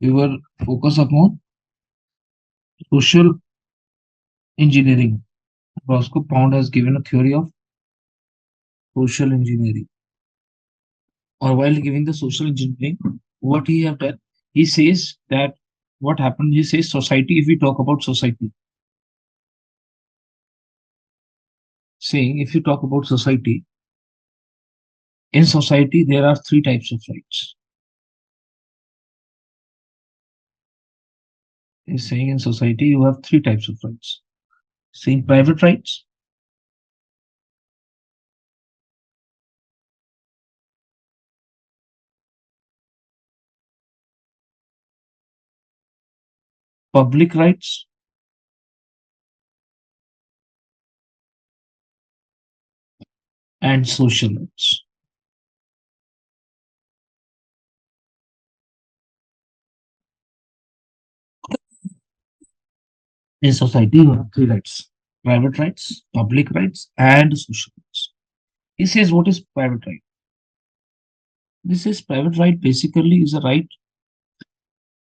We were focused upon social engineering. Roscoe Pound has given a theory of social engineering. Or while giving the social engineering, what he have done, he says that what happened, he says society, if we talk about society, saying if you talk about society, in society there are three types of rights. He's saying in society you have three types of rights. Saying private rights, public rights, and social rights. In society you have three rights: private rights, public rights, and social rights. He says what is private right? This is private right basically is a right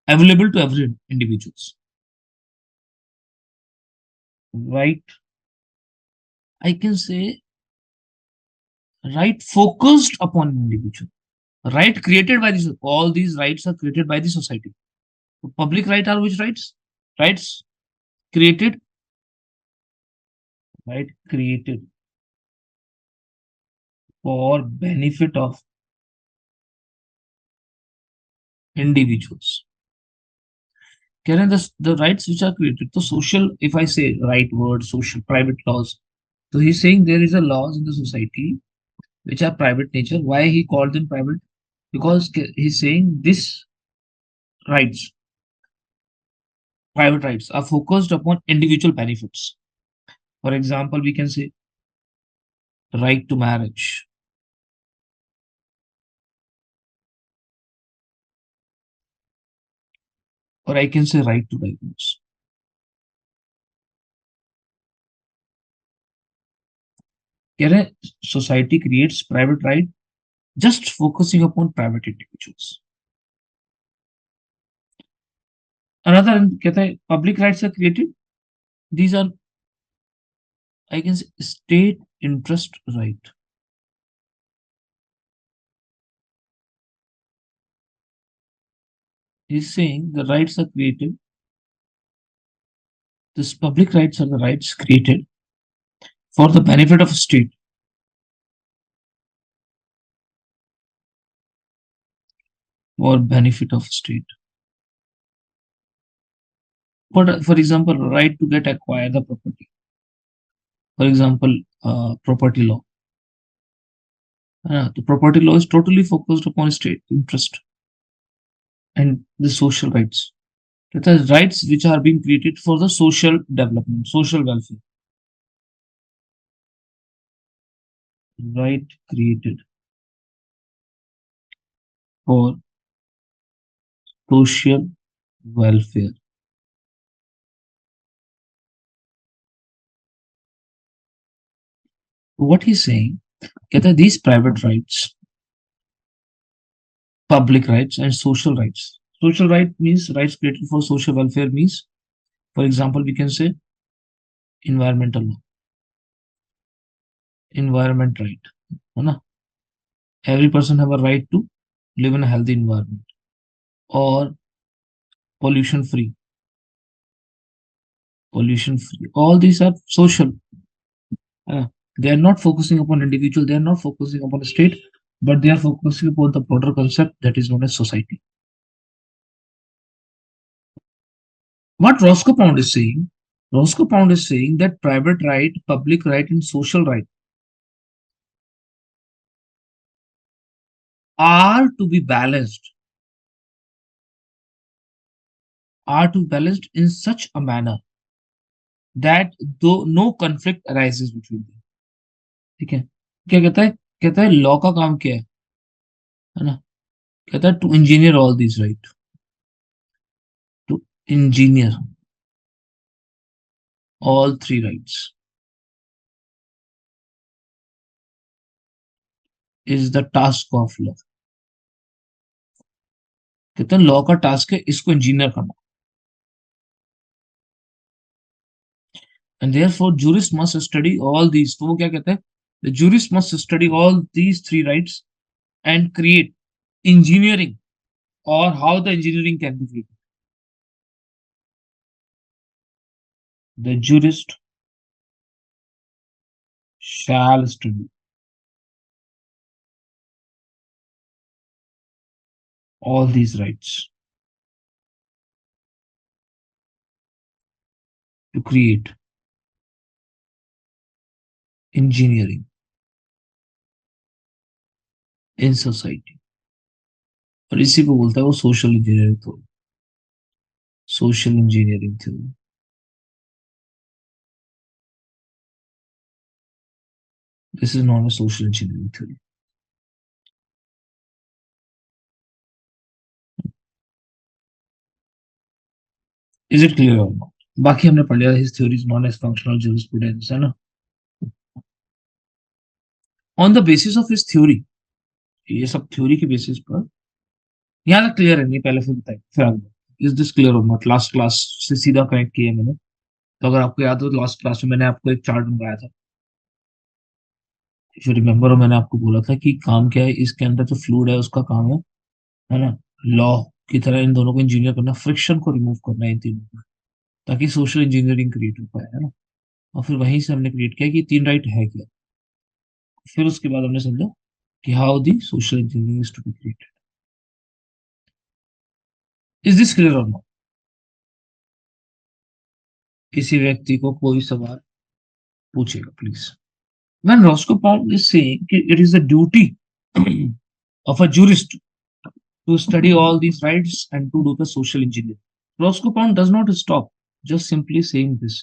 available to every individuals. Right, I can say right focused upon individual. Right created by this. All these rights are created by the society. Public right are which rights? Rights created, right created for benefit of individuals. Karen, the rights which are created. So social, if I say right word, social, private laws. So he's saying there is a laws in the society which are private nature. Why he called them private? Because he's saying this rights, private rights, are focused upon individual benefits. For example, we can say right to marriage, or I can say right to divorce. Karen, society creates private right just focusing upon private individuals. Another कहता है public rights are created. These are, I can say, state interest right. He's saying the rights are created. This public rights are the rights created for the benefit of a state, for benefit of state. For example, right to get acquire the property. For example, property law. The property law is totally focused upon state interest and the social rights. That is rights which are being created for the social development, social welfare. Right created for social welfare. What he's saying, that these private rights, public rights, and social rights. Social right means rights created for social welfare means, for example, we can say environmental law, environment right. है ना? Every person have a right to live in a healthy environment or pollution free, pollution free. All these are social. Uh, they are not focusing upon individual. They are not focusing upon a state, but they are focusing upon the broader concept that is known as society. What Roscoe Pound is saying, Roscoe Pound is saying that private right, public right, and social right are to be balanced, are to be balanced in such a manner that though no conflict arises between them. ठीक है? क्या कहता है law का काम क्या है ना? कहता है to engineer all this right, to engineer all three rights is the task of law. कहते हैं लॉ का टास्क है इसको इंजीनियर करना, and therefore jurist must study all these, तो वो क्या कहते हैं, the jurist must study all these three rights and create engineering, or how the engineering can be created. The jurist shall study all these rights to create engineering in society. और इसी को बोलता है वो social engineering theory, social engineering theory. This is known a social engineering theory. Is it clear और not? बाकी हमने पढ़ लिया, his theory is known as functional jurisprudence, है ना. On the basis of his theory, ये सब थ्योरी के बेसिस पर, यहाँ तक क्लियर है नहीं, पहले फिर बताइए फिर आगे. इज दिस क्लियर और नॉट? लास्ट क्लास से सीधा कनेक्ट किया है मैंने. तो अगर आपको याद हो, लास्ट क्लास में मैंने आपको एक चार्ट बनाया था, इफ यू रिमेम्बर, और मैंने आपको बोला था कि काम क्या है इसके अंदर, जो फ्लूइड है उसका काम है ना, लॉ की तरह इन दोनों को इंजीनियर करना, फ्रिक्शन को रिमूव करना इन तीनों में, ताकि सोशल इंजीनियरिंग क्रिएट हो पाए, है ना. और फिर वहीं से हमने क्रिएट किया कि तीन राइट है क्या. फिर उसके बाद हमने समझा कि how the social engineering is to be created. Is this clear और नॉट? किसी व्यक्ति को कोई सवाल पूछेगा please. When Roscoe Pound is saying it is the duty of a jurist to study all these rights and to do the social engineering, Roscoe Pound does not stop just simply saying this.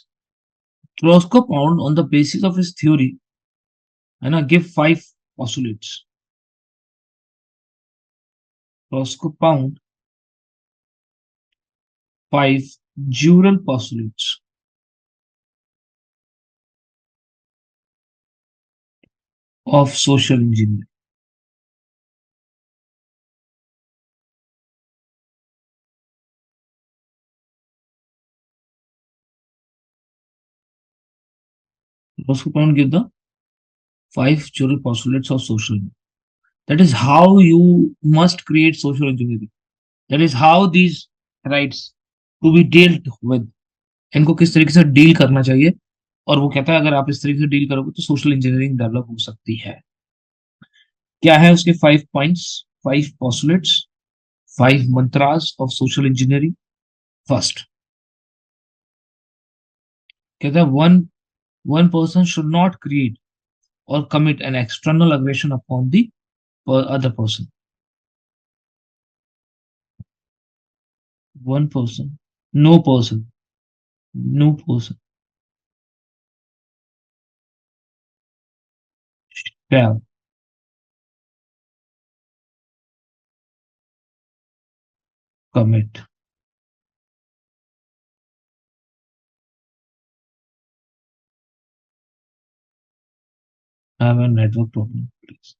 Roscoe Pound, on the basis of his theory, and give five postulates. Roscoe Pound five jural postulates of social engineering. Roscoe Pound give the five jural postulates of social engineering. That is how you must create social engineering. That is how these rights to be dealt with, इनको किस तरीके से deal करना चाहिए. और वो कहता है अगर आप इस तरीके से डील करोगे तो सोशल इंजीनियरिंग डेवलप हो सकती है. क्या है उसके five points, five postulates, five mantras of social engineering. First कहता है one one person should not create और commit an external aggression upon the other person. One person, no person, no person shall commit. I have a network problem, please.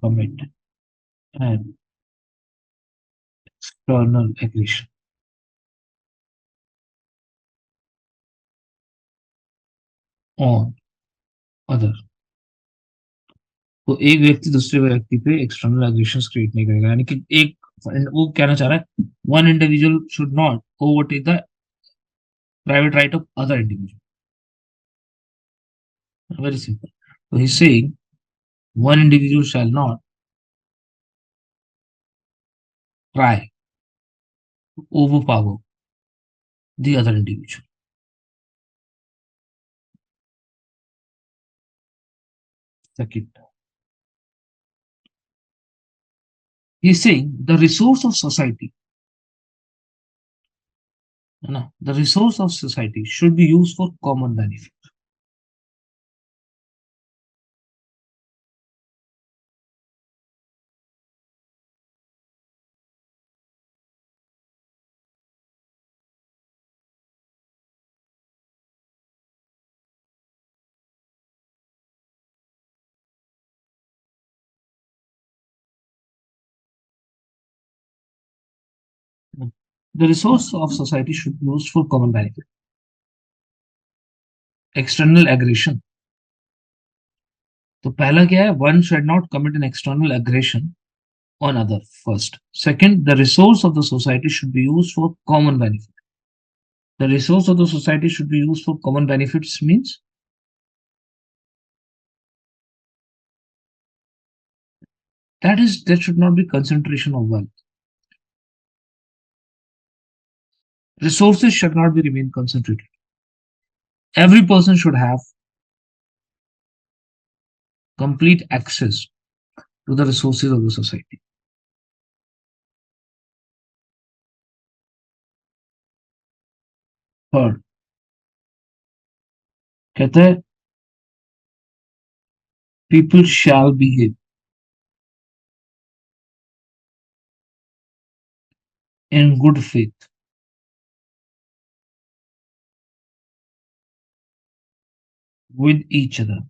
Commit an external aggression on other. तो एक व्यक्ति दूसरे व्यक्ति पे external aggression create नहीं करेगा, यानी कि एक, वो कहना चाह रहा है one individual should not overtake the private right of other individual. Very simple. तो he saying one individual shall not try to overpower the other individual. Second, he saying the resource of society, है ना, the resource of society should be used for common benefit. The resource of society should be used for common benefit. External aggression. तो पहला क्या है? One should not commit an external aggression on other first. Second, the resource of the society should be used for common benefit. The resource of the society should be used for common benefits means there should not be concentration of wealth. Resources should not be remain concentrated. Every person should have complete access to the resources of the society. Third, कहते हैं people shall behave in good faith with each other.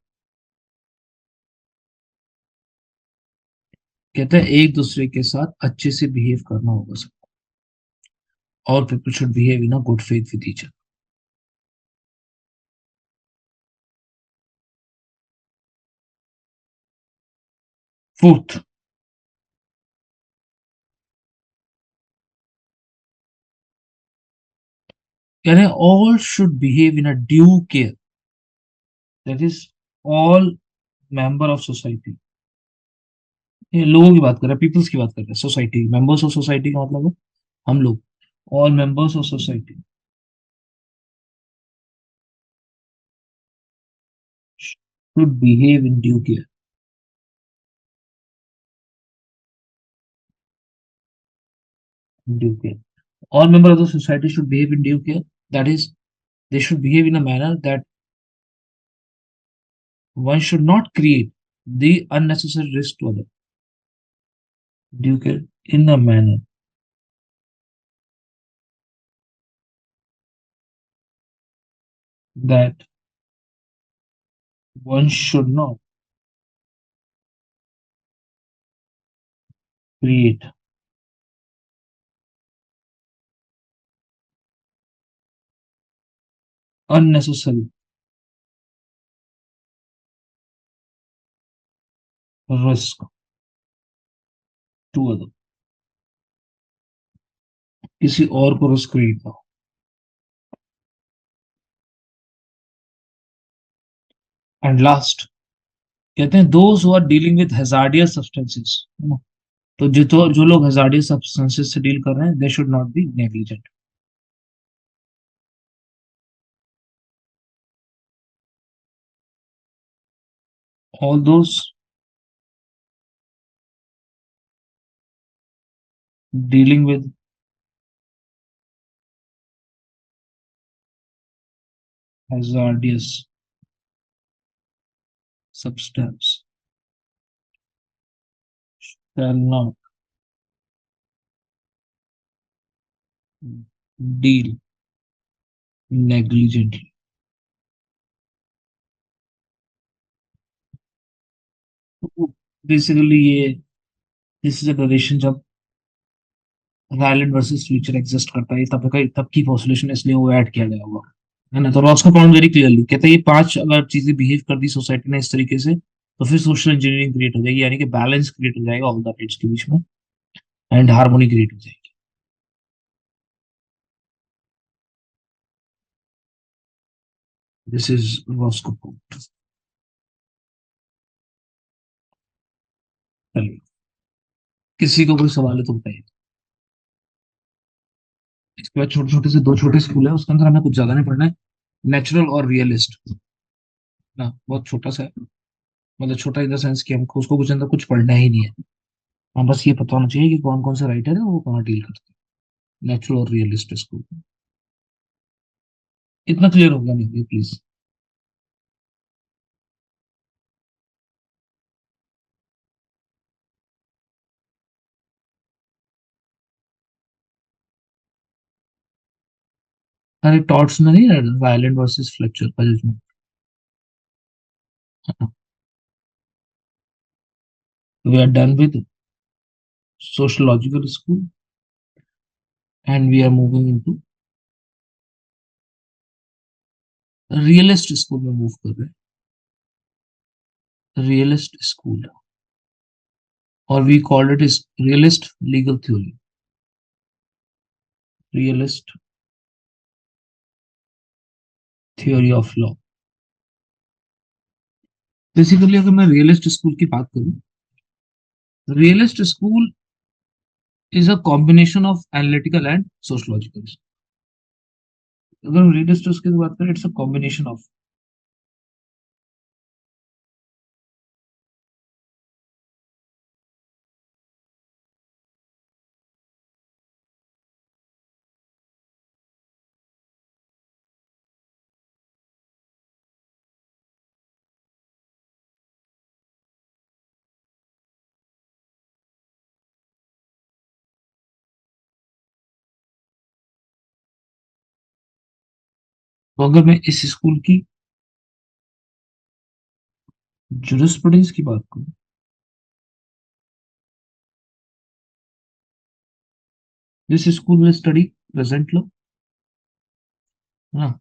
कहते हैं एक दूसरे के साथ अच्छे से बिहेव करना होगा सबको. All people should behave in a good faith with each other. Fourth, कहते हैं all should behave in a due care. That is all member of society. ये लोगों की बात कर रहा है, पीपल्स की बात कर रहा है, सोसाइटी मेंबर्स ऑफ सोसाइटी का मतलब है हम लोग. All members of society should behave in due care. Due care. All members of the society should behave in due care. That is, they should behave in a manner that one should not create the unnecessary risk to others. Due care in a manner that one should not create unnecessary risk to others. किसी और को risk create ना हो. And last कहते हैं those who are dealing with hazardous substances, है ना, तो जो लोग हैजार्डियस सब्सटेंसेस से डील कर रहे हैं they should not be negligent. All those dealing with hazardous substance shall not deal negligently. Basically ये दिस इज अ डोरेशन जब वायलेंट वर्सेस फ्यूचर एग्जिस्ट करता है तब की पॉपुलेशन इसलिए वो ऐड किया गया होगा, है ना. तो रॉस्को फाउंड वेरी क्लियरली कहते हैं ये पांच अगर चीजें बिहेव कर दी सोसाइटी ने इस तरीके से तो फिर सोशल इंजीनियरिंग क्रिएट हो जाएगी, यानी कि बैलेंस क्रिएट हो जाएगा ऑल द राइट्स के बीच में एंड हार्मोनी क्रिएट हो जाएगी. This is Roscoe found. चलिए, किसी को कोई सवाल है तो बताइए. इसके बाद छोटे छोटे से दो छोटे स्कूल है, उसके अंदर हमें कुछ ज्यादा नहीं पढ़ना है. नेचुरल और रियलिस्ट ना, बहुत छोटा सा है. मतलब छोटा इन द सेंस कि हमको उसको कुछ अंदर कुछ पढ़ना ही नहीं है. हम बस ये पता होना चाहिए कि कौन कौन से राइटर है वो कहाँ डील करते हैं. नेचुरल और रियलिस्ट स्कूल. इतना क्लियर होगा नहीं प्लीज. अरे टॉट्स में नहीं है वायलेंट वर्सेस फ्लेक्चर का जिसमें we are done with sociological school and we are moving into realist school में मूव कर रहे हैं, रियलिस्ट स्कूल, और we called it is realist legal theory, realist theory of law. Basically अगर मैं रियलिस्ट स्कूल की बात करूं, realist school is a combination of analytical and sociological. अगर हम रियलिस्ट स्कूल की बात करें, इट्स अ कॉम्बिनेशन ऑफ, तो अगर मैं इस स्कूल की जुरिस्प्रूडेंस की बात करूं, दिस स्कूल में स्टडी प्रेजेंट लॉ, हाँ,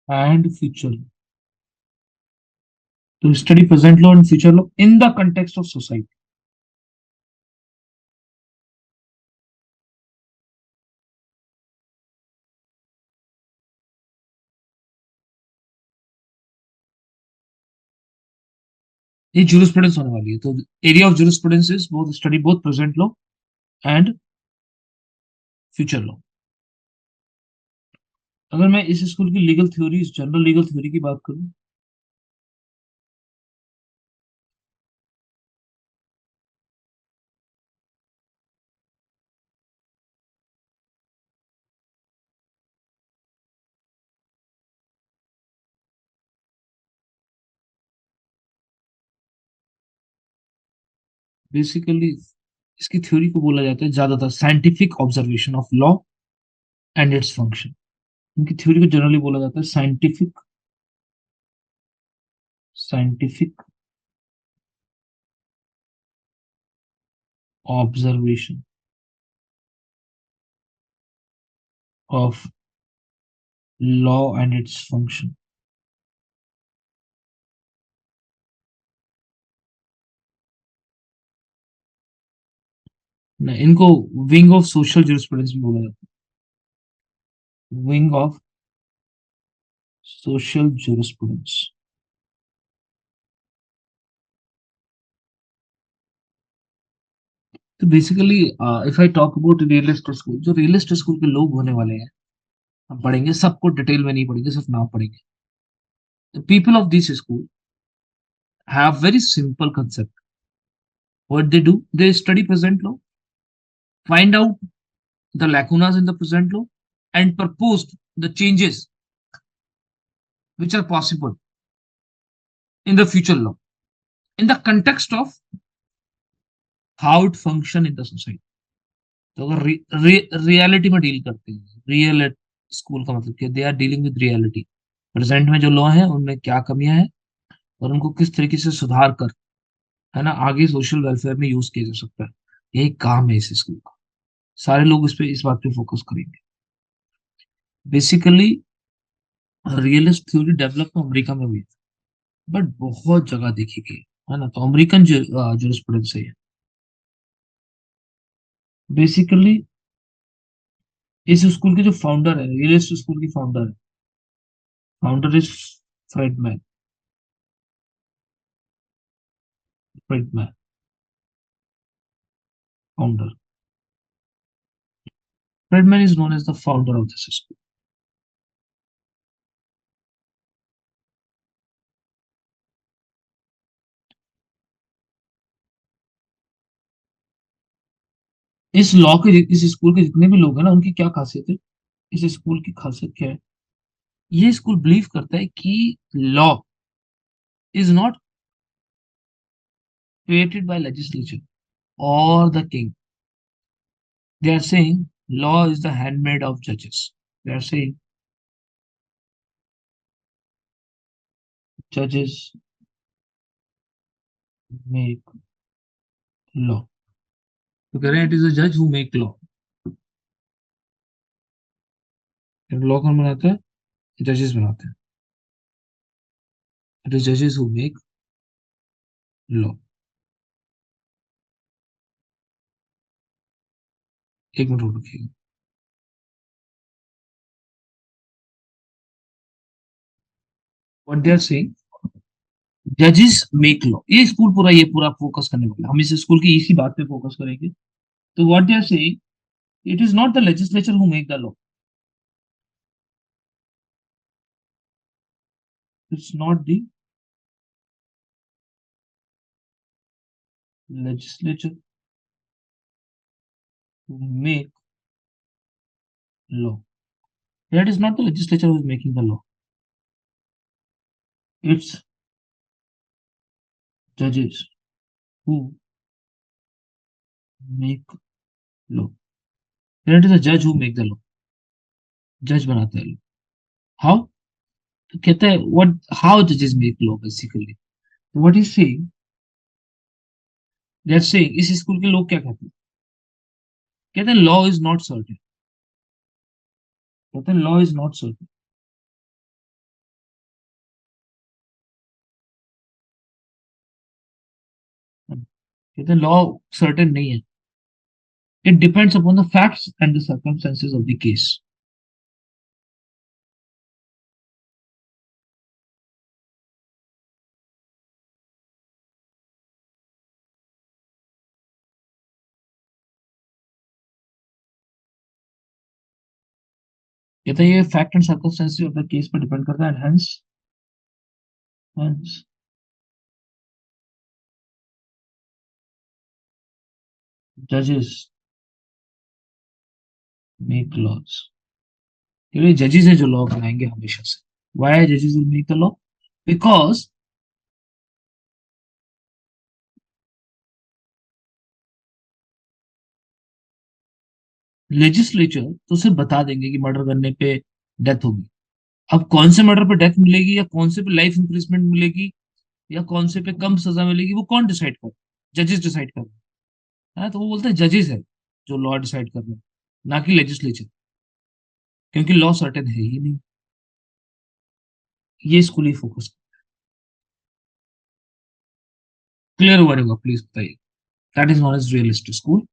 and future, to study present law and future law in the context of society. ये jurisprudence होने वाली है, तो area of jurisprudence is both study both present law and future law. अगर मैं इस स्कूल की legal theory, general legal theory की बात करूं, बेसिकली इसकी थ्योरी को बोला जाता है ज्यादातर scientific observation of law and its function. इनकी थ्योरी को जनरली बोला जाता है scientific, scientific observation of law and its function. इनको विंग ऑफ सोशल जुरिस्प्रूडेंस भी बोला जाता है, विंग ऑफ सोशल जुरिस्प्रूडेंस। तो basically if I talk about realist school, जो रियलिस्ट स्कूल के लोग होने वाले हैं, हम पढ़ेंगे सबको, डिटेल में नहीं पढ़ेंगे, सिर्फ नाम पढ़ेंगे। People of this school have very simple concept. What they do, they study present law, find out the lacunas in the present law, and propose the changes which are possible in the future law in the context of how it function in the society. तो अगर reality में deal करते हैं, real school का मतलब कि they are dealing with reality, present में जो लॉ है उनमें क्या कमियां हैं और उनको किस तरीके से सुधार कर, है ना, आगे सोशल वेलफेयर में यूज किया जा सकता है। यही काम है इस स्कूल का। सारे लोग इस पे, इस बात पे फोकस करेंगे। Basically realist theory develop America में हुई, बट बहुत जगह देखी गई, है ना, तो अमेरिकन जुरिस्प्रूडेंस है। बेसिकली इस स्कूल के जो फाउंडर है, रियलिस्ट स्कूल की फाउंडर है, founder is Friedman, Friedman founder, Friedman is known as the founder of this school. इस लॉ के, इस स्कूल के जितने भी लोग हैं ना, उनकी क्या खासियत है, इस स्कूल की खासियत क्या है, ये स्कूल बिलीव करता है कि law is not created by legislature or the king. They are saying law is the handmaid of judges. They are saying Judges make law. तो कह रहे हैं इट इज अ जज हु मेक लॉ. लॉ कौन बनाता है? जजेस बनाते हैं. इट इज जजेस हु मेक लॉ. एक मिनट होल्ड रखिएगा. व्हाट दे आर सेइंग, जजेस मेक लॉ. ये पूरा फोकस करने वाला है. हम इस स्कूल की इसी बात पे फोकस करेंगे. तो what they are saying, it is not the legislature who make the law. It's not the legislature who make law. That is not the legislature who is making the law. It's judges who make law. That is a judge who make the law. Judge बनाते हैं law. How? तो कहता है what how judges make law basically. What is saying? They are saying इस school के लोग क्या कहते हैं? कहते हैं law is not certain. कहते हैं law is not certain. कहते हैं law certain नहीं है. It depends upon the facts and the circumstances of the case. कहते हैं ये fact and circumstances of the case पर depend करता है and hence judges make laws. ये जजेस है जो लॉ बनाएंगे हमेशा से. व्हाई जजेस will make the law? Because legislature तो सिर्फ बता देंगे कि मर्डर करने पे डेथ होगी. अब कौन से मर्डर पे डेथ मिलेगी या कौन से पे लाइफ इंप्रिजमेंट मिलेगी या कौन से पे कम सजा मिलेगी वो कौन डिसाइड कर? जजेस डिसाइड कर रहे हैं. तो वो बोलते हैं जजेस है जो लॉ डिसाइड कर रहे हैं, ना कि लेजिस्लेचर. क्योंकि लॉ सर्टेन है ही नहीं. ये स्कूल ही फोकस. क्लियर हुआ रहेगा प्लीज बताइए. That is not as realistic school.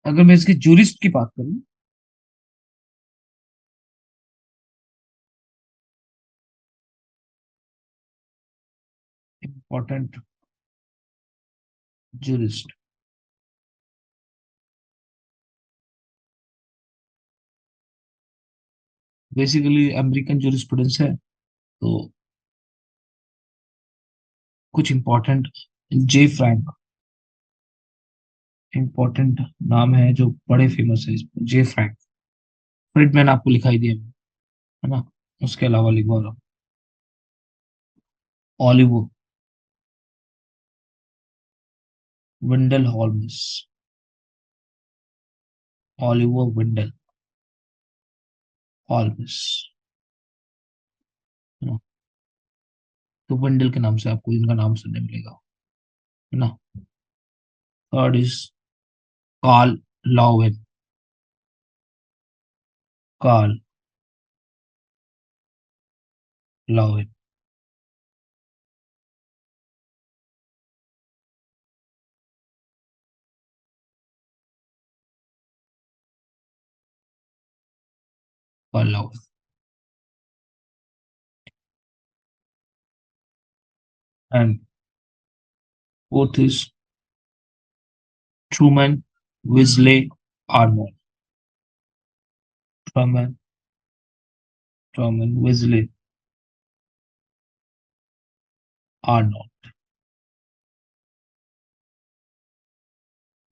अगर मैं इसके जूरिस्ट की बात करूं, important jurist basically American jurisprudence है. तो कुछ इंपॉर्टेंट, जे फ्रैंक इंपॉर्टेंट नाम है जो बड़े फेमस है इसमें. जे फ्रैंक. प्रिंट मैंने आपको लिखाई दिया है ना. उसके अलावा लिखवा रहा हूँ. Oliver Wendell Holmes. Oliver Wendell Holmes. है ना. तो विंडल के नाम से आपको इनका नाम सुनने मिलेगा. है ना. Third is Karl Lewin. Karl Lewin. Karl Lewin. And fourth is Thurman Wesley Arnold. Thurman Thurman Wesley Arnold.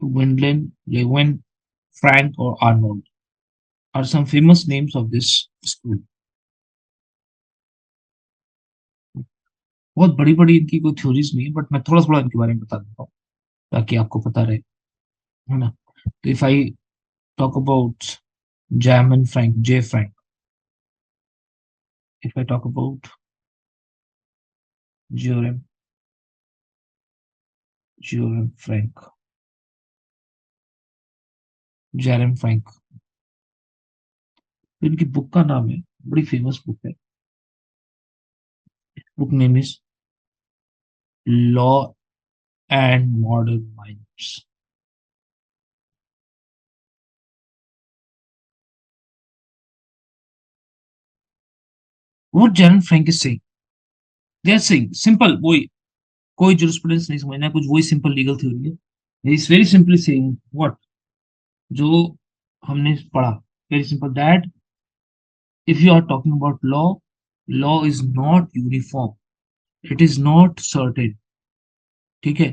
Wendland, Lewin, Frank, or Arnold are some famous names of this school. बहुत बड़ी बड़ी इनकी कोई थ्योरीज नहीं है but मैं थोड़ा थोड़ा इनके बारे में बता देता हूँ ताकि आपको पता रहे. है ना. तो if I talk about Jerome Frank, J Frank. If I talk about Jerome Jerome Frank Jerome Frank. तो इनकी बुक का नाम है, बड़ी फेमस बुक है। Book name is law and modern minds. What Jerome Frank is saying, they are saying simple, वही, कोई jurisprudence नहीं समझना है कुछ, वही सिंपल लीगल थ्योरी है। Is very simply saying what, जो हमने पढ़ा, very simple, that if you are talking about law, law is not uniform, it is not certain, ठीक है,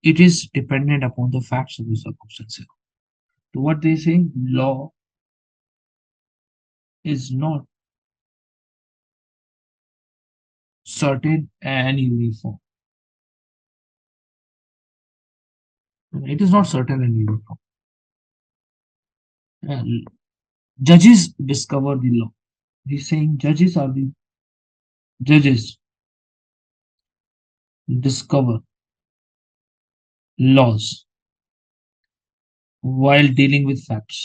it is dependent upon the facts of the circumstances. So what they saying, law is not certain and uniform. It is not certain and uniform. Uh, Judges discover the law. He's saying judges are the judges discover laws while dealing with facts,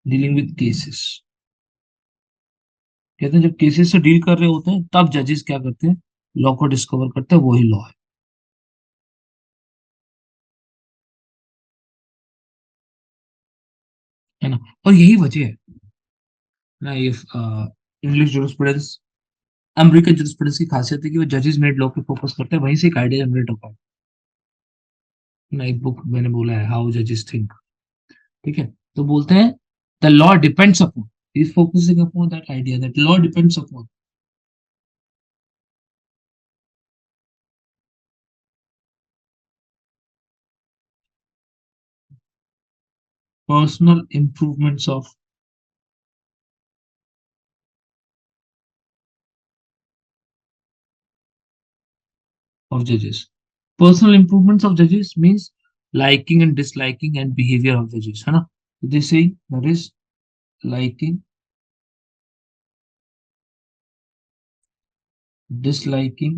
dealing with cases. कहते हैं जब cases से deal कर रहे होते हैं तब जजेस क्या करते हैं, लॉ को डिस्कवर करते हैं, वही लॉ है ना। और यही वजह है ना, ये इंग्लिश जुरिस्प्रूडेंस, अमेरिकन जुरिस्प्रूडेंस की खासियत है कि वो जजेस मेड लॉ पे फोकस करते हैं, वहीं से एक आइडिया जनरेट होता है ना। एक बुक मैंने बोला है, हाउ जजेस थिंक, ठीक है। तो बोलते हैं the law depends upon, is focusing upon that idea that law depends upon personal improvements of judges. Personal improvements of judges means liking and disliking and behavior of judges, है ना। तो they say that is liking, disliking,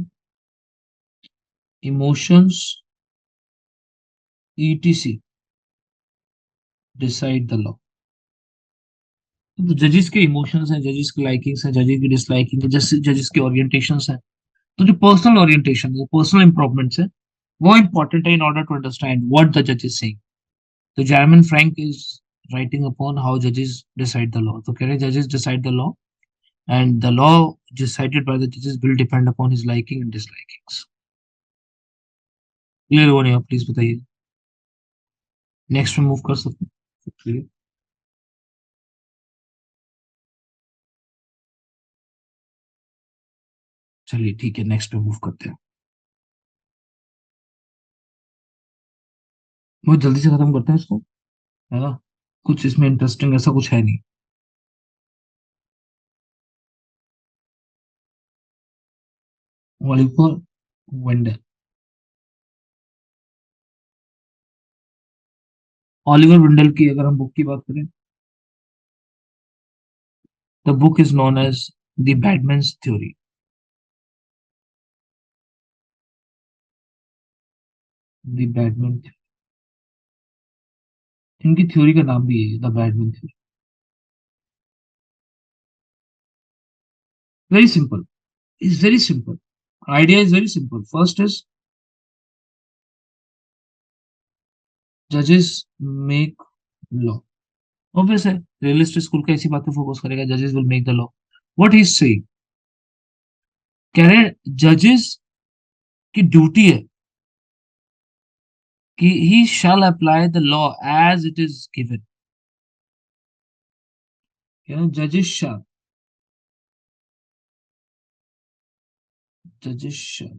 emotions, etc. decide the law। तो जजेस के emotions हैं, जजेस की likings हैं, जजेस की डिसलाइकिंग है, जजेस के ओरिएंटेशंस हैं। तो जो पर्सनल ओरिएंटेशन है, पर्सनल इंप्रूवमेंट्स है, वो इंपॉर्टेंट है in order to understand what the जज इज सेइंग। तो Jerome Frank is writing upon how जजेस डिसाइड द लॉ। तो कह रहे हैं जजेस decide the law and the law decided by the judges will depend upon his liking and dislikings। Clear हो नहीं आप प्लीज बताइए, नेक्स्ट में मूव कर सकते हैं clear? चलिए ठीक है, नेक्स्ट पे मूव करते हैं। बहुत जल्दी से खत्म करते हैं इसको, है ना, कुछ इसमें इंटरेस्टिंग ऐसा कुछ है नहीं। ऑलिवर वेंडल, ऑलिवर वेंडल की अगर हम बुक की बात करें, the book is known as the bad man's theory. The bad man, इनकी थ्योरी का नाम भी है the bad man theory. Very simple, is very simple, idea is very simple. First is जजेस मेक लॉ, ऑब्वियस है, रियलिस्ट स्कूल का ऐसी बातें फोकस करेगा, जजेस will make the law. What he say कह रहे हैं, जजेस की ड्यूटी है कि he shall apply the law as it is given. जजेस शैल, जजेस shall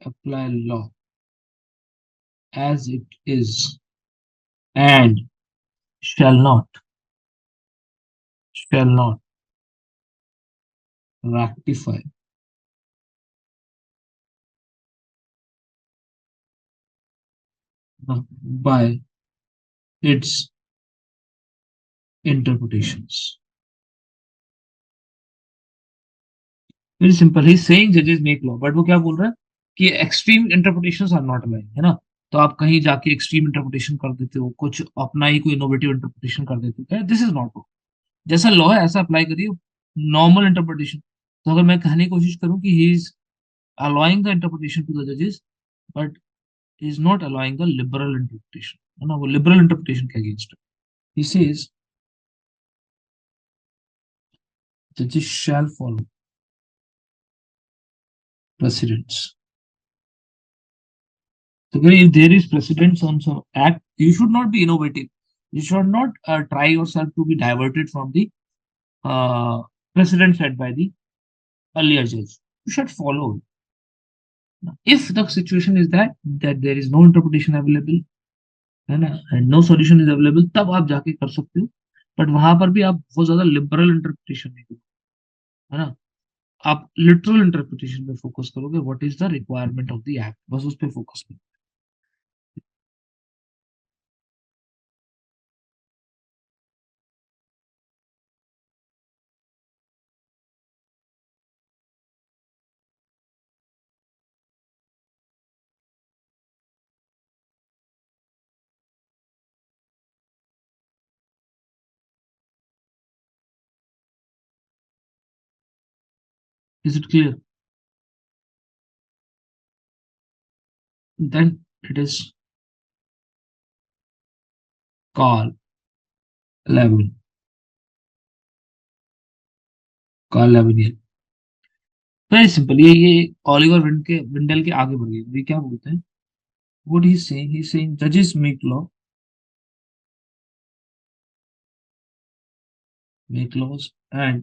apply law as it is and shall not shall not rectify by its interpretations। Very simple, he saying जजेस मेक लॉ, बट वो क्या बोल रहा है कि extreme interpretations are not allowed, है ना। तो आप कहीं जाके एक्सट्रीम इंटरप्रिटेशन कर देते हो, कुछ अपना ही कोई इनोवेटिव इंटरप्रिटेशन कर देते हो, दिस इज नॉट। जैसा लॉ है ऐसा अप्लाई करिए, नॉर्मल इंटरप्रिटेशन। तो अगर मैं कहने की कोशिश करूं कि he is allowing the interpretation to the जजेस, but is not allowing the liberal interpretation, है ना, वो लिबरल इंटरप्रिटेशन के अगेंस्ट है। ही सेज जजेस shall follow precedents. So if there is precedence on some act, you should not be innovative. You should not try yourself to be diverted from the precedent set by the earlier judge. You should follow. If the situation is that there is no interpretation available, है ना, and no solution is available, तब आप जाके कर सकते हो। But वहां पर भी आप बहुत ज्यादा लिबरल इंटरप्रिटेशन नहीं करो, है ना। आप लिटरल इंटरप्रिटेशन पे फोकस करोगे, what is the requirement of the act, बस उस पे फोकस करो। Is it clear? Then it is call 11, call 11। Very simple, ये ऑलिवर विंडल के आगे बढ़ गए, ये क्या बोलते हैं, what he saying, he saying जजेस make laws and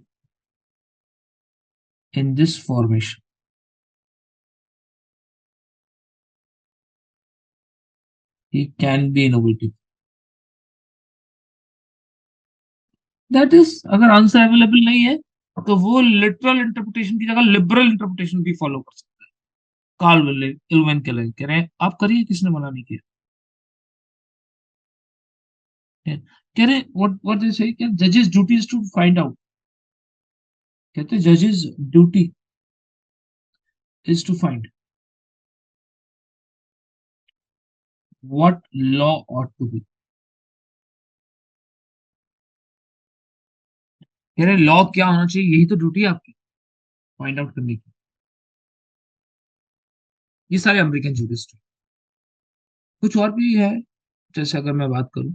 in this formation he can be innovative. That is, अगर आंसर अवेलेबल नहीं है तो वो लिटरल इंटरप्रिटेशन की जगह लिबरल इंटरप्रिटेशन भी फॉलो कर सकते हैं। कार्ल विले इल्वेन के लिए कह रहे हैं आप करिए, किसने मना नहीं किया। कह रहे व्हाट व्हाट दे से, जजेस duty is to find out, कहते जजेस duty is to find what law ought to be. कह रहे लॉ क्या होना चाहिए, यही तो ड्यूटी है आपकी, फाइंड आउट करने की। ये सारे अमेरिकन जूरिस्ट हैं। कुछ और भी है, जैसे अगर मैं बात करूं,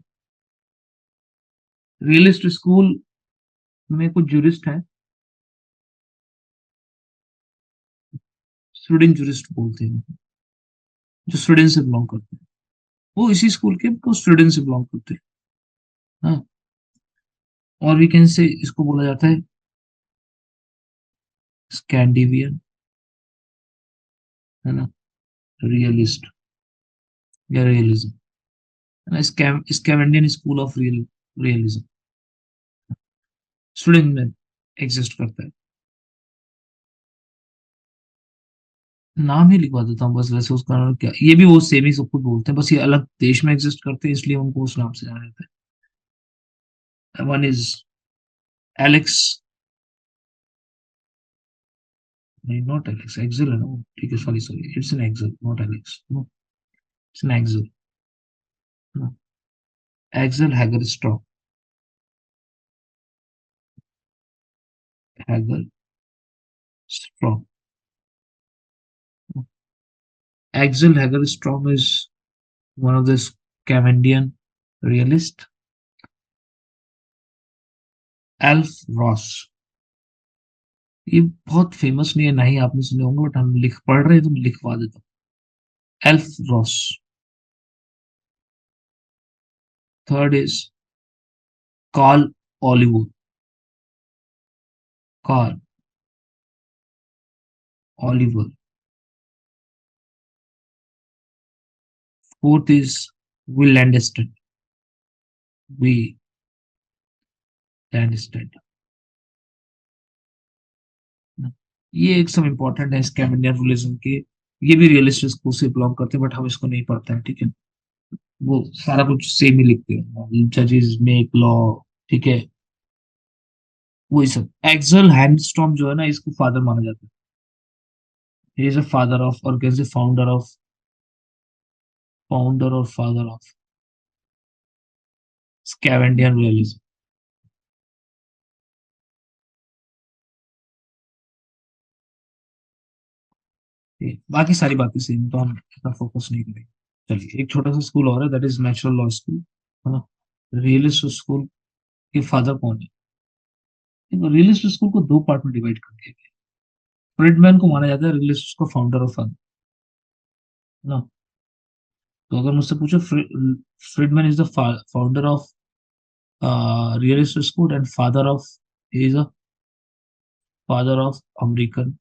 रियलिस्ट स्कूल में कुछ जूरिस्ट हैं, स्टूडेंट जूरिस्ट बोलते हैं, जो स्टूडेंट से बिलोंग करते हैं। वो इसी स्कूल के तो स्टूडेंट से बिलोंग करते हैं। हाँ, और वीकेंड से इसको बोला जाता है स्कैंडिवियन, है ना, रियलिस्ट या रियलिज्म, है ना, स्कैवेंडियन स्कूल ऑफ रियलिज्म स्टूडेंट में एग्जिस्ट करता है। नाम ही लिखवा देता हूँ बस, वैसे उसका नाम क्या, ये भी वो सेम ही सब कुछ बोलते हैं, बस ये अलग देश में एग्जिस्ट करते हैं इसलिए उनको उस नाम से जाना जाता है। वन इज एलेक्स, नहीं नॉट एलेक्स, एक्सेल है ना वो, ठीक है, sorry sorry, it's an Axel not Alex, no, it's an Axel, Axel Hagerstrom, Hagerstrom, Axel Hagerstrom is one of the Scandinavian realist, Alf Ross. ये बहुत famous नहीं है, ना ही आपने सुने होंगे, बट हम लिख पढ़ रहे हैं तो मैं लिखवा देता हूँ, Alf Ross. Third is Karl Oliver, Karl Oliver. Fourth is Will Lundstedt, V Lundstedt. ये एक सब इंपॉर्टेंट है स्कैंडिनेवियन रिलीजन के, ये भी रियलिस्ट स्कूल से बिलोंग करते हैं, बट हम इसको नहीं पढ़ते हैं, ठीक है। वो सारा कुछ सेम ही लिखते हैं, जजेस मेक लॉ, ठीक है, वही सब। एक्सेल हैंडस्टॉर्म जो है ना, इसको फादर माना जाता है। He is a father of, और कैसे फाउंडर और फादर ऑफ स्कैवेंडियन रियलिज्म। बाकी सारी बातें सेम, तो हम इतना फोकस नहीं करेंगे। चलिए, एक छोटा सा स्कूल और है, that is natural law school, है ना। रियलिस्ट स्कूल के फादर कौन है? रियलिस्ट स्कूल को दो पार्ट में डिवाइड कर दिया गया। फ्रीडमैन को माना जाता है रियलिस्ट का फाउंडर और फादर, है ना। तो अगर मुझसे पूछो, Friedman is the founder of realist school and is a father of American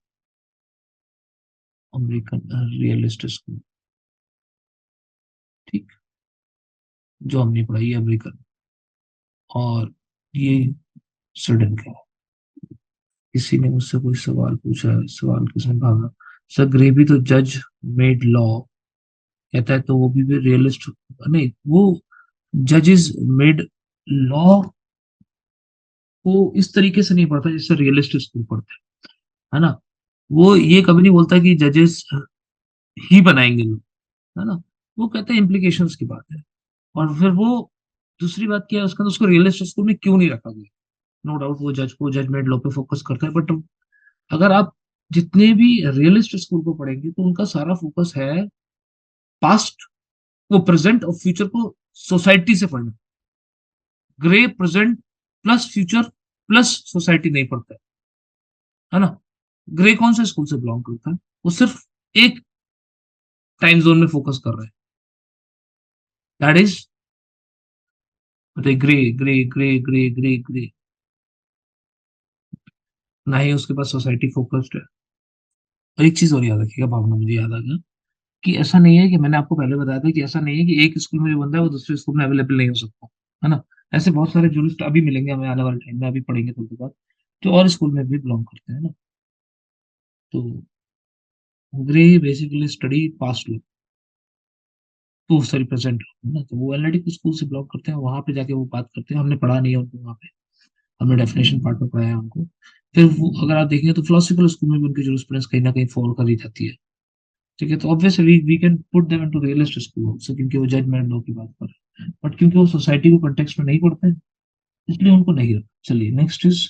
realist school. ठीक, जो हमने पढ़ाई है अमेरिकन। और ये स्वीडन का है। किसी ने मुझसे कोई सवाल पूछा है, सवाल किसने भागा? सर, ग्रेवी तो जज मेड लॉ कहता है, तो वो भी रियलिस्ट नहीं, वो जजेस मेड लॉ को इस तरीके से नहीं पढ़ता जिससे रियलिस्ट स्कूल पढ़ता है ना। वो ये कभी नहीं बोलता कि जजेस ही बनाएंगे लोग, है ना। वो कहते हैं इम्प्लीकेशंस की बात है। और फिर वो दूसरी बात क्या है उसका, तो उसको रियलिस्ट स्कूल में क्यों नहीं रखा गया? नो डाउट वो जज को जजमेंट लॉ पे फोकस करता है, बट अगर आप जितने भी रियलिस्ट स्कूल को पढ़ेंगे तो उनका सारा फोकस है पास्ट को, प्रेजेंट और फ्यूचर को सोसाइटी से पढ़ना। Grey present plus future plus society नहीं पढ़ता है ना। ग्रे कौन से स्कूल से बिलोंग करता है? वो सिर्फ एक टाइम जोन में फोकस कर रहा है, that is grey grey grey grey grey grey. ना ही उसके पास सोसाइटी फोकस्ड है। और एक चीज और याद रखिएगा भावना, मुझे याद आ गया कि ऐसा नहीं है कि मैंने आपको पहले बताया था कि ऐसा नहीं है कि एक स्कूल में जो बंदा है वो दूसरे स्कूल में अवेलेबल नहीं हो सकता, है ना। ऐसे बहुत सारे जूरिस्ट अभी मिलेंगे हमें आने वाले टाइम में, अभी पढ़ेंगे थोड़ी देर बाद, जो और स्कूल में भी बिलोंग करते हैं ना। तो grey basically study past law, तो सॉरी प्रेजेंट लॉ, है ना। तो वो एनालिटिकल स्कूल से बिलोंग करते हैं, वहां पे जाके वो बात करते हैं, हमने पढ़ा नहीं है उनको वहाँ पे, हमने डेफिनेशन पार्ट में पढ़ाया है उनको। फिर वो अगर आप देखेंगे तो फिलोसफिकल स्कूल में भी उनकी जूरिस्प्रूडेंस कहीं ना कहीं फॉलो करी जाती है। ठीक है, तो obviously we can put them into realist school also, क्योंकि वो जजमेंट लॉ की बात कर रहे हैं, बट क्योंकि वो सोसाइटी को कंटेक्स्ट में नहीं पढ़ते हैं, इसलिए उनको नहीं रखा। चलिए नेक्स्ट इज